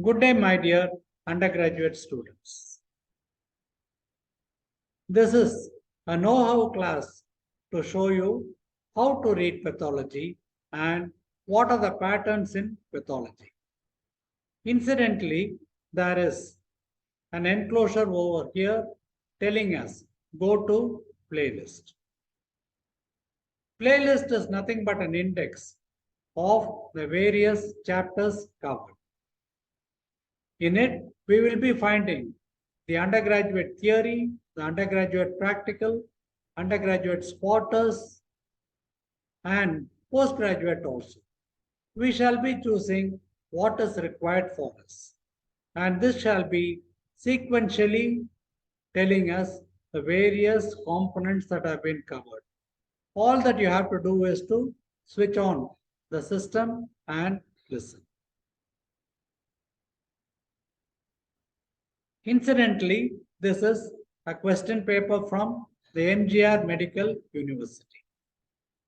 Good day, my dear undergraduate students. This is a know-how class to show you how to read pathology and what are the patterns in pathology. Incidentally, there is an enclosure over here telling us go to playlist. Playlist is nothing but an index of the various chapters covered. In it, we will be finding the undergraduate theory, the undergraduate practical, undergraduate spotters, and postgraduate also. We shall be choosing what is required for us. And this shall be sequentially telling us the various components that have been covered. All that you have to do is to switch on the system and listen. Incidentally, this is a question paper from the MGR Medical University.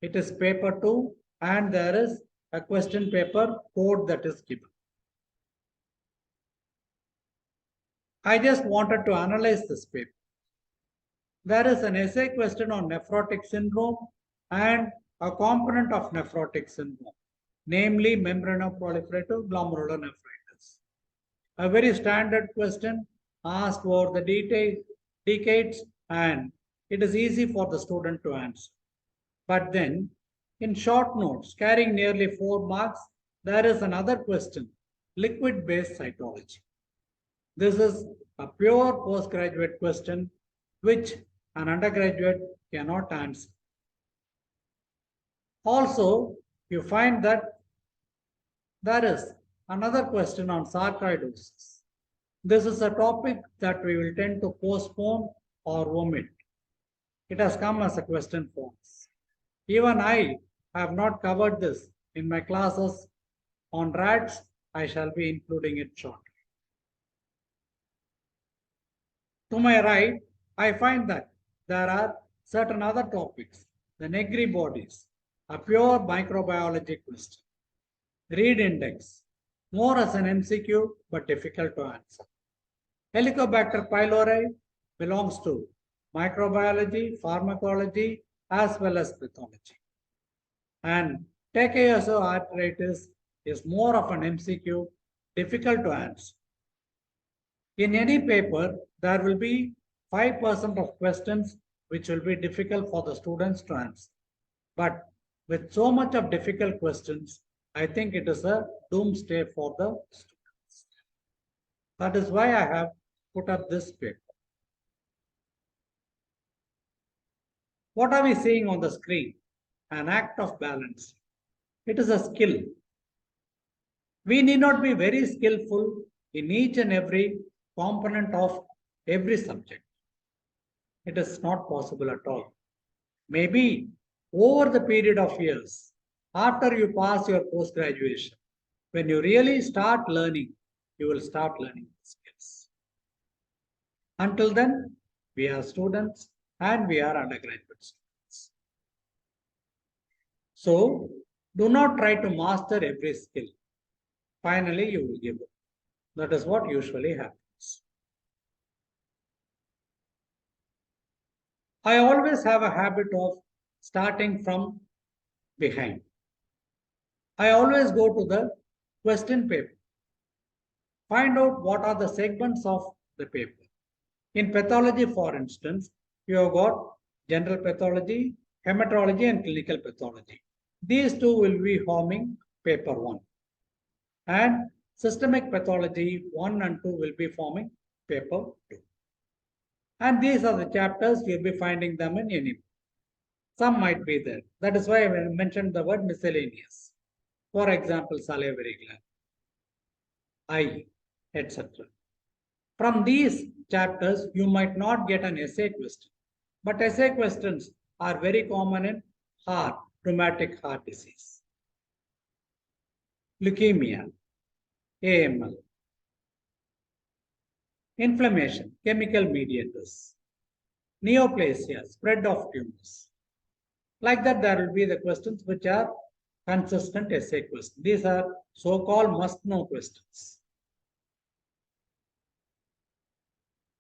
It is paper 2 and there is a question paper code that is given. I just wanted to analyze this paper. There is an essay question on nephrotic syndrome and a component of nephrotic syndrome, namely membranoproliferative glomerulonephritis. A very standard question asked over the decades, and it is easy for the student to answer. But then, in short notes, carrying nearly 4 marks, there is another question, liquid-based cytology. This is a pure postgraduate question which an undergraduate cannot answer. Also, you find that there is another question on sarcoidosis. This is a topic that we will tend to postpone or omit. It has come as a question for us. Even I have not covered this in my classes on R.A.T.S. I shall be including it shortly. To my right, I find that there are certain other topics. The Negri bodies, a pure microbiology question. Read index, more as an MCQ but difficult to answer. Helicobacter pylori belongs to microbiology, pharmacology, as well as pathology. And Takayuki R.A.T.S is more of an MCQ, difficult to answer. In any paper, there will be 5% of questions which will be difficult for the students to answer. But with so much of difficult questions, I think it is a doomsday for the students. That is why I have put up this paper. What are we seeing on the screen? An act of balance. It is a skill. We need not be very skillful in each and every component of every subject. It is not possible at all. Maybe over the period of years, after you pass your post-graduation, when you really start learning, you will start learning the skills. Until then, we are students and we are undergraduate students. So, do not try to master every skill. Finally, you will give up. That is what usually happens. I always have a habit of starting from behind. I always go to the question paper. Find out what are the segments of the paper. In pathology, for instance, you have got general pathology, hematology, and clinical pathology. These two will be forming paper 1. And systemic pathology 1 and 2 will be forming paper 2. And these are the chapters you'll be finding them in any book. Some might be there. That is why I mentioned the word miscellaneous. For example, salivary gland, eye, etc. From these chapters, you might not get an essay question. But essay questions are very common in rheumatic heart disease, leukemia, AML, inflammation, chemical mediators, neoplasia, spread of tumors. Like that, there will be the questions which are consistent essay questions. These are so-called must-know questions.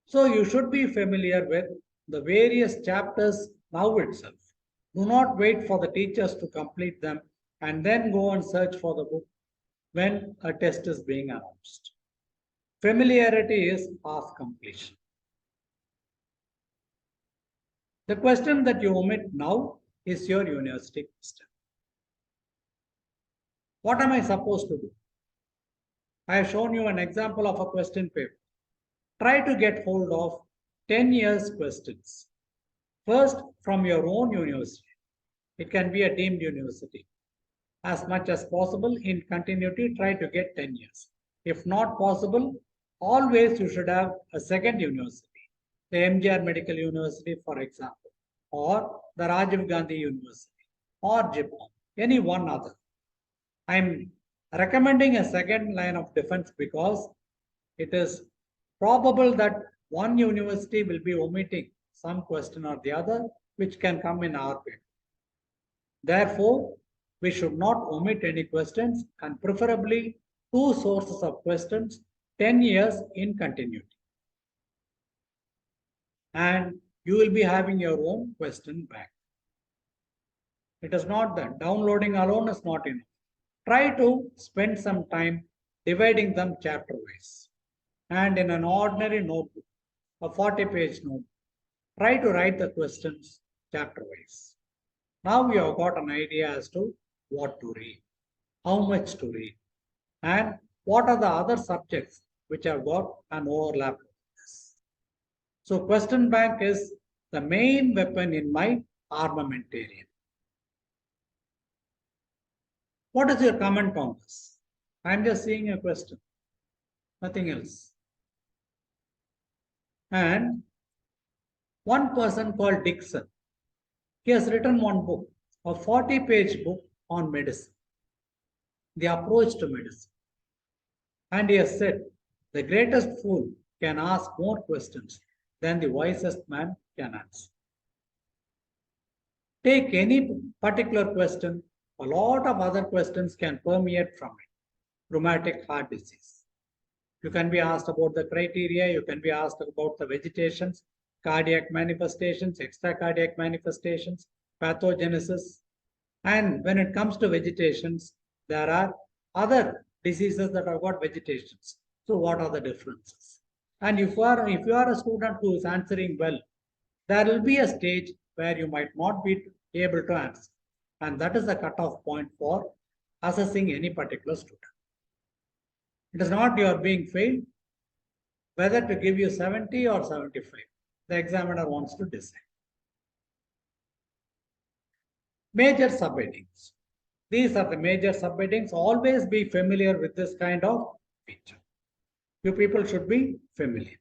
So you should be familiar with the various chapters now itself. Do not wait for the teachers to complete them and then go and search for the book when a test is being announced. Familiarity is half completion. The question that you omit now is your university question. What am I supposed to do? I have shown you an example of a question paper. Try to get hold of 10 years questions. First, from your own university. It can be a deemed university. As much as possible in continuity, try to get 10 years. If not possible, always you should have a second university, the MGR Medical University, for example, or the Rajiv Gandhi University, or JIPCOM, any one other. I'm recommending a second line of defense because it is probable that one university will be omitting some question or the other, which can come in our paper. Therefore, we should not omit any questions and preferably two sources of questions 10 years in continuity. And you will be having your own question bank. It is not that downloading alone is not enough. Try to spend some time dividing them chapter wise. And in an ordinary notebook, a 40-page notebook, try to write the questions chapter wise. Now you have got an idea as to what to read, how much to read, and what are the other subjects which have got an overlap with this. So question bank is the main weapon in my armamentarium. What is your comment on this? I'm just seeing a question, nothing else. And one person called Dixon, he has written one book, a 40-page book on medicine, the approach to medicine. And he has said, the greatest fool can ask more questions than the wisest man can answer. Take any particular question, a lot of other questions can permeate from it. Rheumatic heart disease. You can be asked about the criteria, you can be asked about the vegetations, cardiac manifestations, extracardiac manifestations, pathogenesis. And when it comes to vegetations, there are other diseases that have got vegetations. So what are the differences? And if you are a student who is answering well, there will be a stage where you might not be able to answer. And that is the cutoff point for assessing any particular student. It is not you are being failed, whether to give you 70 or 75. The examiner wants to decide. Major subheadings. These are the major subheadings. Always be familiar with this kind of feature. You people should be familiar.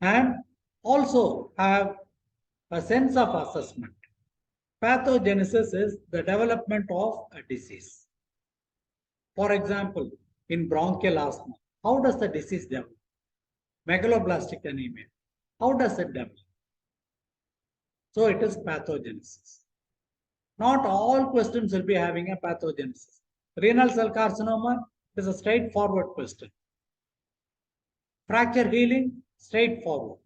And also have a sense of assessment. Pathogenesis is the development of a disease. For example, in bronchial asthma, how does the disease develop? Megaloblastic anemia, how does it develop? So it is pathogenesis. Not all questions will be having a pathogenesis. Renal cell carcinoma is a straightforward question. Fracture healing, straightforward.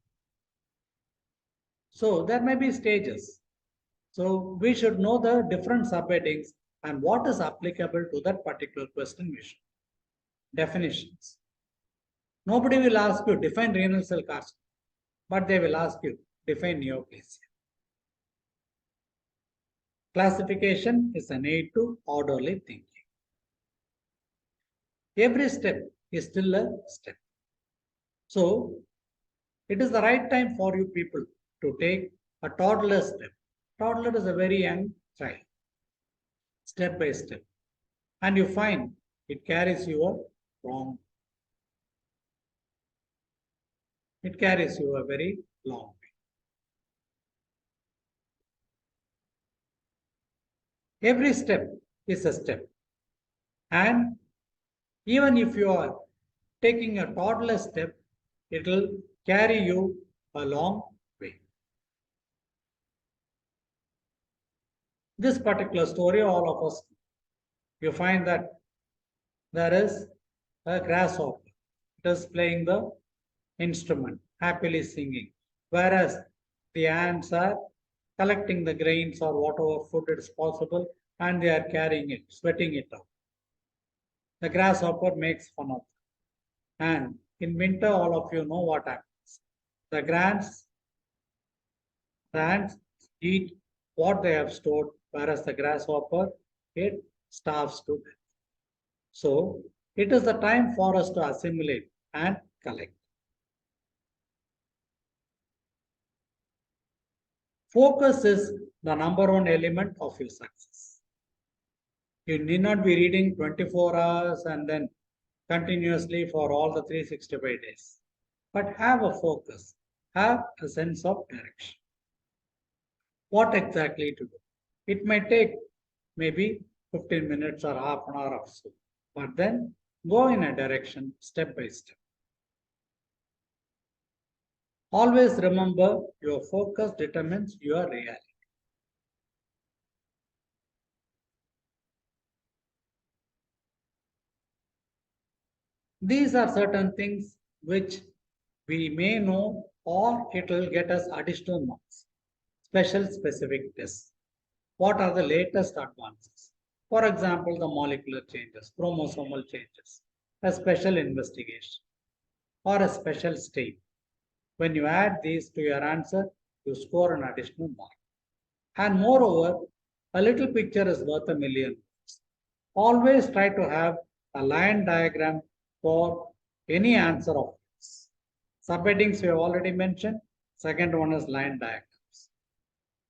So there may be stages. So we should know the different subheadings and what is applicable to that particular question mission. Definitions. Nobody will ask you define renal cell carcinoma, but they will ask you define neoplasia. Classification is an aid to orderly thinking. Every step is still a step. So it is the right time for you people to take a toddler step. Toddler is a very young child, step by step. And you find it carries you a wrong. It carries you a very long way. Every step is a step. And even if you are taking a toddler step, it will carry you a long way. This particular story, all of us, you find that there is a grasshopper. is playing the instrument, happily singing, whereas the ants are collecting the grains or whatever food is possible and they are carrying it, sweating it out. The grasshopper makes fun of it. And in winter, all of you know what happens. The ants eat what they have stored, whereas the grasshopper, it starves to death. So it is the time for us to assimilate and collect. Focus is the number one element of your success. You need not be reading 24 hours and then continuously for all the 365 days. But have a focus, have a sense of direction. What exactly to do? It may take maybe 15 minutes or half an hour or so, but then go in a direction step by step. Always remember your focus determines your reality. These are certain things which we may know or it will get us additional marks. Special specific tests. What are the latest advances? For example, the molecular changes, chromosomal changes, a special investigation, or a special state. When you add these to your answer, you score an additional mark. And moreover, a little picture is worth a million words. Always try to have a line diagram for any answer of this. Subheadings we have already mentioned. Second one is line diagrams.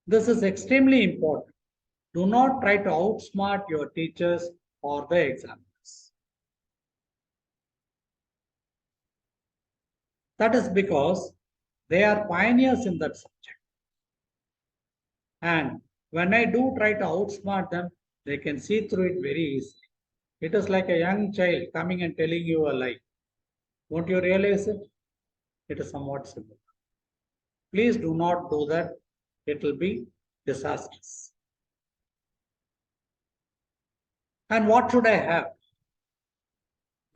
This is extremely important. Do not try to outsmart your teachers or the examiners. That is because they are pioneers in that subject. And when I do try to outsmart them, they can see through it very easily. It is like a young child coming and telling you a lie. Won't you realize it? It is somewhat similar. Please do not do that. It will be disastrous. And what should I have?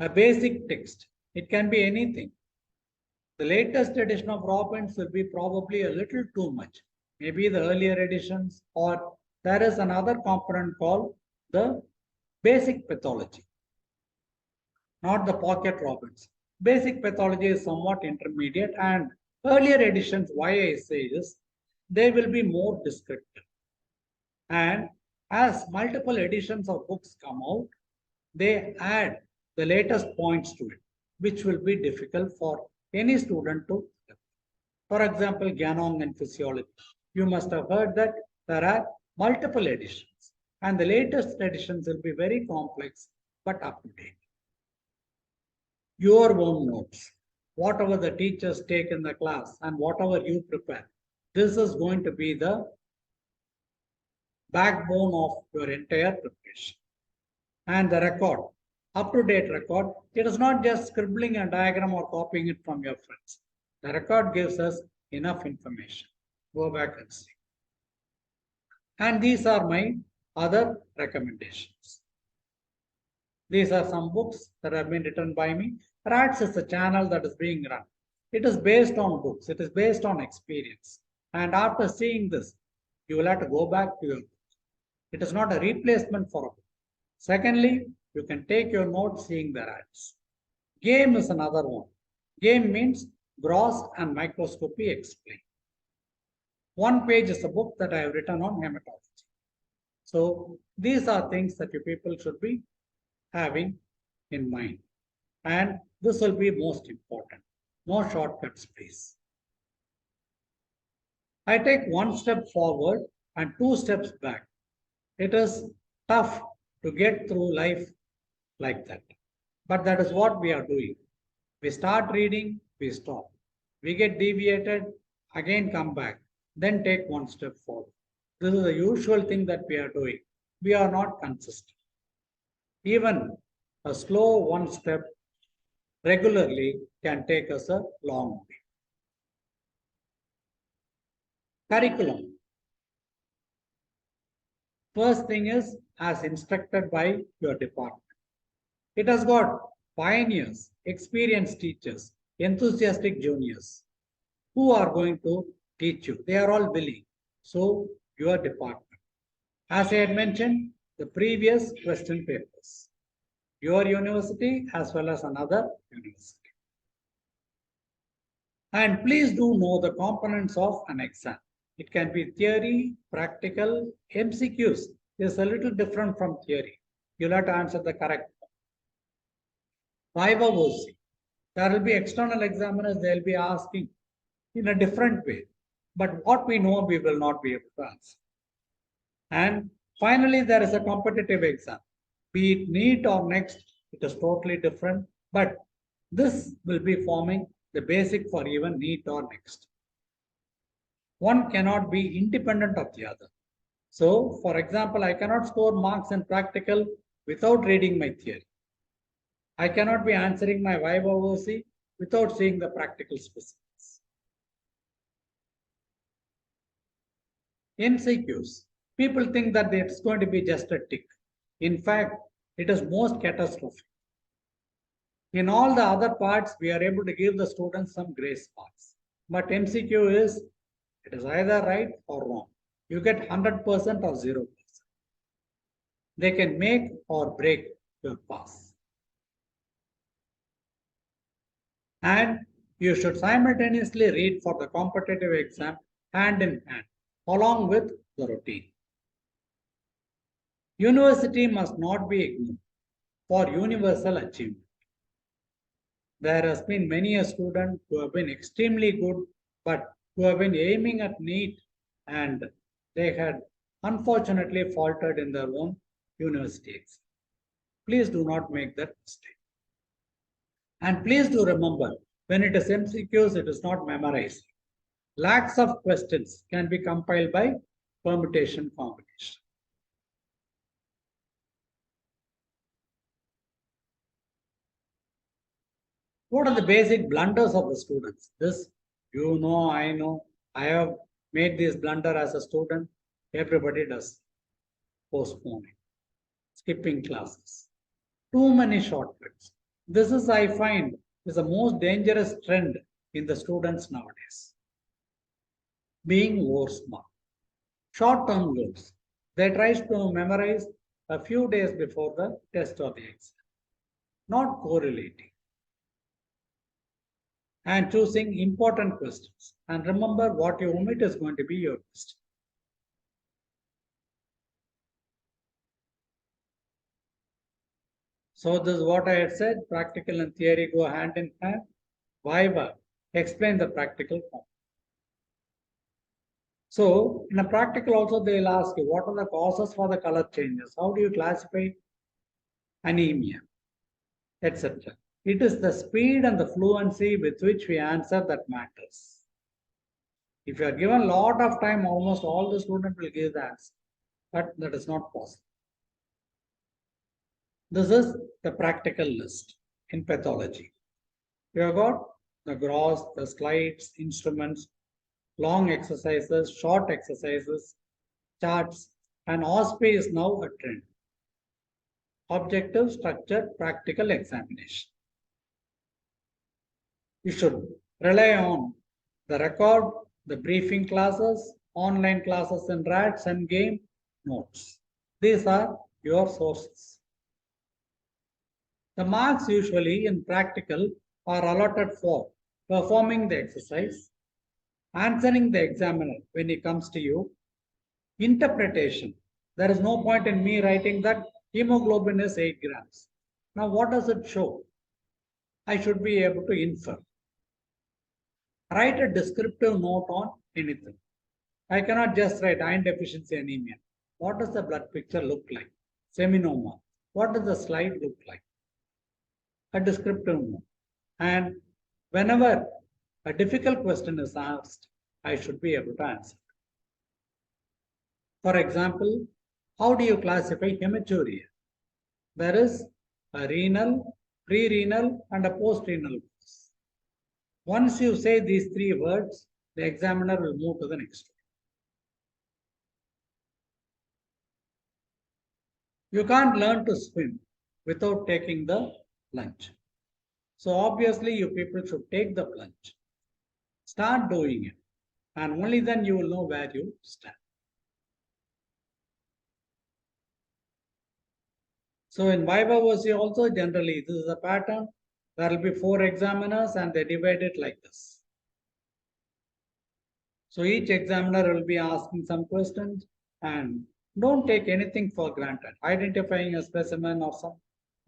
A basic text. It can be anything. The latest edition of R.A.T.S will be probably a little too much. Maybe the earlier editions, or there is another component called the basic pathology, not the pocket R.A.T.S. Basic pathology is somewhat intermediate, and earlier editions, why I say this, they will be more descriptive. And as multiple editions of books come out, they add the latest points to it, which will be difficult for any student to. For example, Gyanong and Physiology. You must have heard that there are multiple editions, and the latest editions will be very complex but up to date. Your own notes, whatever the teachers take in the class and whatever you prepare, this is going to be the backbone of your entire preparation. And the record, up-to-date record, it is not just scribbling a diagram or copying it from your friends. The record gives us enough information. Go back and see. And these are my other recommendations. These are some books that have been written by me. R.A.T.S is a channel that is being run. It is based on books. It is based on experience. And after seeing this, you will have to go back to your book. It is not a replacement for a book. Secondly, you can take your notes seeing the R.A.T.S. Game is another one. Game means gross and microscopy explained. One page is a book that I have written on hematology. So these are things that you people should be having in mind. And this will be most important. No shortcuts, please. I take one step forward and two steps back. It is tough to get through life like that. But that is what we are doing. We start reading, we stop. We get deviated, again come back, then take one step forward. This is the usual thing that we are doing. We are not consistent. Even a slow one step regularly can take us a long way. Curriculum. First thing is as instructed by your department. It has got pioneers, experienced teachers, enthusiastic juniors who are going to teach you. They are all willing. So, your department. As I had mentioned, the previous question papers, your university as well as another university. And please do know the components of an exam. It can be theory, practical, MCQs is a little different from theory. You'll have to answer the correct one. Viva voce. There will be external examiners, they'll be asking in a different way. But what we know, we will not be able to answer. And finally, there is a competitive exam. Be it NEET or next, it is totally different. But this will be forming the basic for even NEET or next. One cannot be independent of the other. So, for example, I cannot score marks in practical without reading my theory. I cannot be answering my Viva voce without seeing the practical specifics. MCQs. People think that it's going to be just a tick. In fact, it is most catastrophic. In all the other parts, we are able to give the students some grace marks. But MCQ is, it is either right or wrong. You get 100% or 0%. They can make or break your pass. And you should simultaneously read for the competitive exam hand in hand, along with the routine. University must not be ignored for universal achievement. There has been many a student who have been extremely good, but who have been aiming at NEET and they had unfortunately faltered in their own university exam. Please do not make that mistake. And please do remember, when it is MCQs, it is not memorized. Lakhs of questions can be compiled by permutation combination. What are the basic blunders of the students? This, you know, I know. I have made this blunder as a student. Everybody does. Postponing, skipping classes, too many shortcuts. This is, I find, is the most dangerous trend in the students nowadays. Being over smart. Short-term goals. They try to memorize a few days before the test or the exam, not correlating. And choosing important questions. And remember, what you omit is going to be your question. So this is what I had said, practical and theory go hand in hand. Viva, explain the practical form. So in a practical also they'll ask you, what are the causes for the color changes? How do you classify anemia, etc. It is the speed and the fluency with which we answer that matters. If you are given a lot of time, almost all the students will give the answer, but that is not possible. This is the practical list in pathology. You have got the gross, the slides, instruments, long exercises, short exercises, charts, and OSPE is now a trend. Objective, structured, practical examination. You should rely on the record, the briefing classes, online classes in R.A.T.S and game notes. These are your sources. The marks usually in practical are allotted for performing the exercise, answering the examiner when he comes to you, interpretation. There is no point in me writing that hemoglobin is 8 grams. Now, what does it show? I should be able to infer. Write a descriptive note on anything. I cannot just write iron deficiency anemia. What does the blood picture look like? Seminoma. What does the slide look like? A descriptive note. And whenever a difficult question is asked, I should be able to answer. For example, how do you classify hematuria? There is a renal, pre-renal, and a post-renal cause. Once you say these three words, the examiner will move to the next one. You can't learn to swim without taking the plunge. So obviously you people should take the plunge. Start doing it. And only then you will know where you stand. So in Viva VC also generally this is a pattern. There will be 4 examiners and they divide it like this. So each examiner will be asking some questions and don't take anything for granted. Identifying a specimen or some,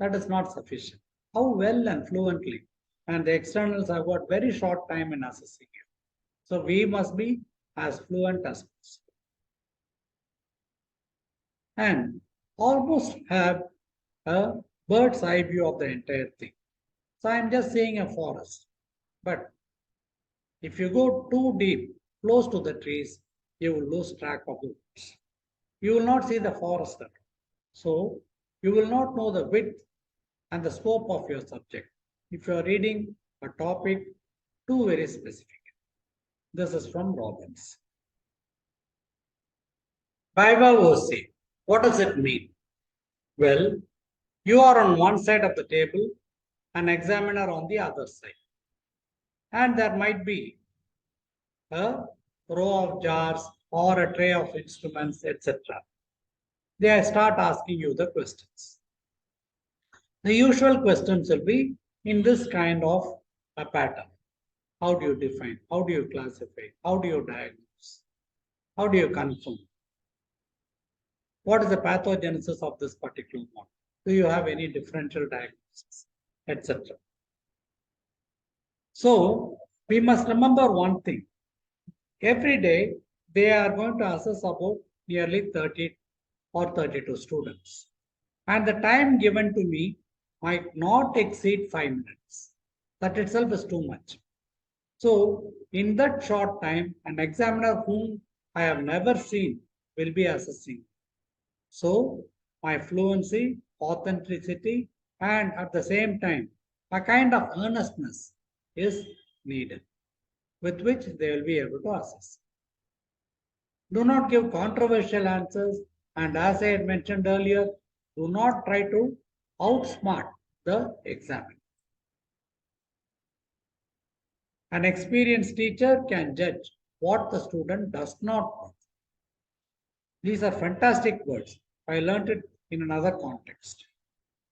that is not sufficient. How well and fluently, and the externals have got very short time in assessing you. So we must be as fluent as possible. And almost have a bird's eye view of the entire thing. So I'm just seeing a forest. But if you go too deep, close to the trees, you will lose track of the woods. You will not see the forest at all. So you will not know the width and the scope of your subject if you are reading a topic too very specific. This is from Robbins. Viva voce. What does it mean? Well, you are on one side of the table, an examiner on the other side. And there might be a row of jars or a tray of instruments, etc. They start asking you the questions. The usual questions will be in this kind of a pattern. How do you define? How do you classify? How do you diagnose? How do you confirm? What is the pathogenesis of this particular model? Do you have any differential diagnosis, etc.? So we must remember one thing. Every day they are going to assess about nearly 30 or 32 students. And the time given to me might not exceed 5 minutes. That itself is too much. So in that short time, an examiner whom I have never seen will be assessing. So my fluency, authenticity, and at the same time, a kind of earnestness is needed with which they will be able to assess. Do not give controversial answers, and as I had mentioned earlier, do not try to outsmart the examiner. An experienced teacher can judge what the student does not know. These are fantastic words. I learned it in another context.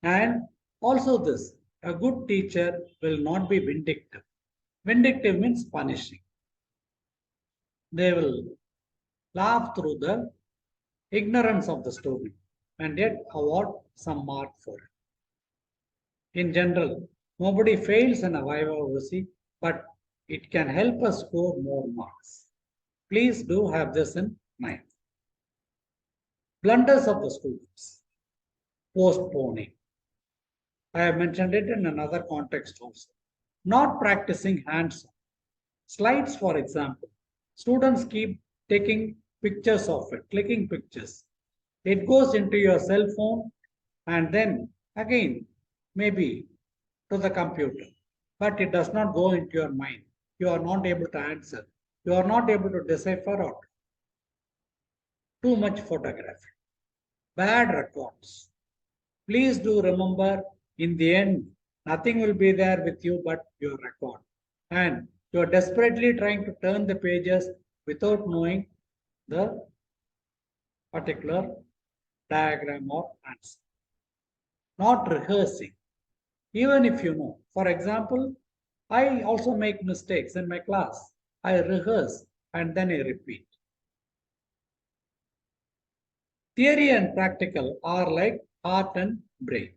And also this, a good teacher will not be vindictive. Vindictive means punishing. They will laugh through the ignorance of the student and yet award some mark for it. In general, nobody fails in a Viva OC, but it can help us score more marks. Please do have this in mind. Blunders of the students. Postponing. I have mentioned it in another context also. Not practicing hands-on. Slides, for example. Students keep taking pictures of it, clicking pictures. It goes into your cell phone and then again, maybe to the computer. But it does not go into your mind. You are not able to answer. You are not able to decipher out. Too much photography. Bad records. Please do remember, in the end, nothing will be there with you but your record. And you are desperately trying to turn the pages without knowing the particular diagram or answer. Not rehearsing. Even if you know. For example, I also make mistakes in my class. I rehearse and then I repeat. Theory and practical are like heart and brain.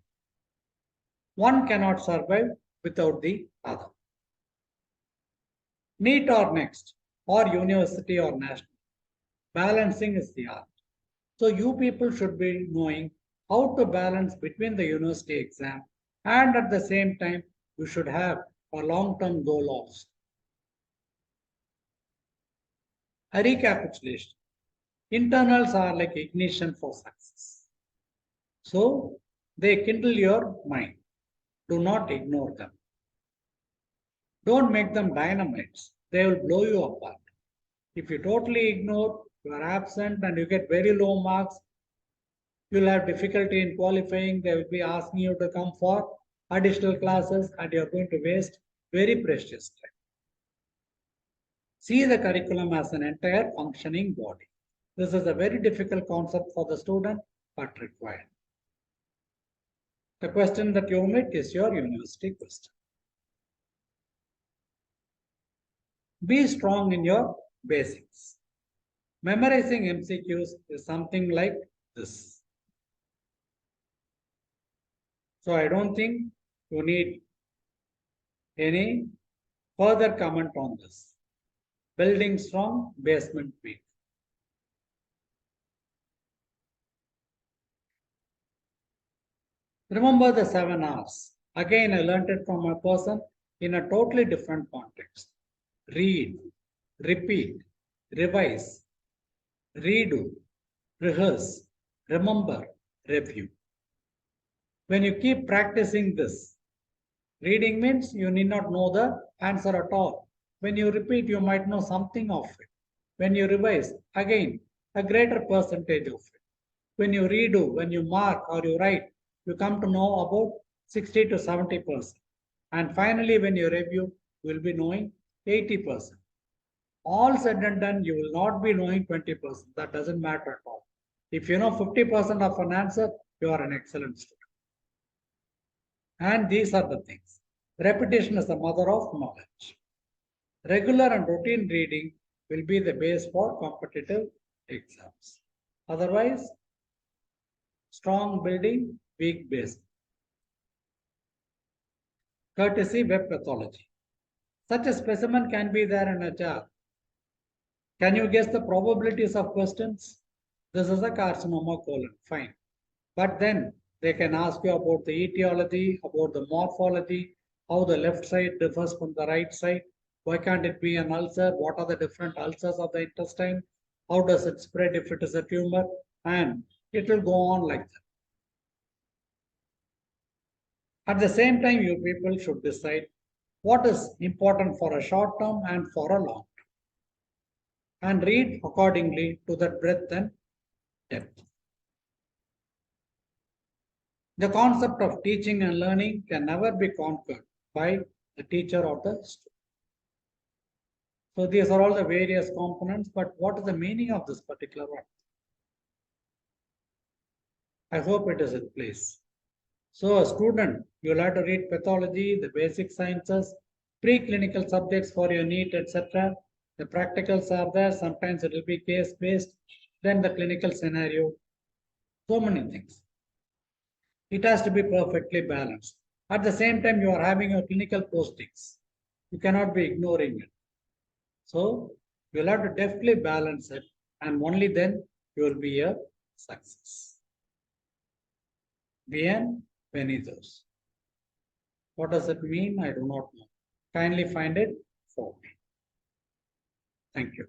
One cannot survive without the other. NEET or next, or university or national. Balancing is the art. So you people should be knowing how to balance between the university exam and at the same time you should have a long-term goal also. A recapitulation. Internals are like ignition for success. So they kindle your mind. Do not ignore them. Don't make them dynamites. They will blow you apart. If you totally ignore, you are absent and you get very low marks, you'll have difficulty in qualifying. They will be asking you to come for additional classes, and you're going to waste very precious time. See the curriculum as an entire functioning body. This is a very difficult concept for the student, but required. The question that you omit is your university question. Be strong in your basics. Memorizing MCQs is something like this. So I don't think you need any further comment on this. Building strong, basement weak. Remember the 7 R's. Again, I learned it from a person in a totally different context. Read, repeat, revise, redo, rehearse, remember, review. When you keep practicing this, reading means you need not know the answer at all. When you repeat, you might know something of it. When you revise, again, a greater percentage of it. When you redo, when you mark or you write, you come to know about 60 to 70%. And finally, when you review, you will be knowing 80%. All said and done, you will not be knowing 20%. That doesn't matter at all. If you know 50% of an answer, you are an excellent student. And these are the things. Repetition is the mother of knowledge. Regular and routine reading will be the base for competitive exams. Otherwise, strong building, weak base. Courtesy web pathology. Such a specimen can be there in a jar. Can you guess the probabilities of questions? This is a carcinoma colon. Fine. But then they can ask you about the etiology, about the morphology, how the left side differs from the right side. Why can't it be an ulcer? What are the different ulcers of the intestine? How does it spread if it is a tumor? And it will go on like that. At the same time, you people should decide what is important for a short term and for a long term. And read accordingly to that breadth and depth. The concept of teaching and learning can never be conquered by the teacher or the student. So these are all the various components, but what is the meaning of this particular one? I hope it is in place. So a student, you'll have to read pathology, the basic sciences, preclinical subjects for your NEET, etc. The practicals are there. Sometimes it will be case-based. Then the clinical scenario. So many things. It has to be perfectly balanced. At the same time, you are having your clinical postings. You cannot be ignoring it. So you'll have to deftly balance it, and only then you will be a success. Bienvenidos. What does it mean? I do not know. Kindly find it for me. Thank you.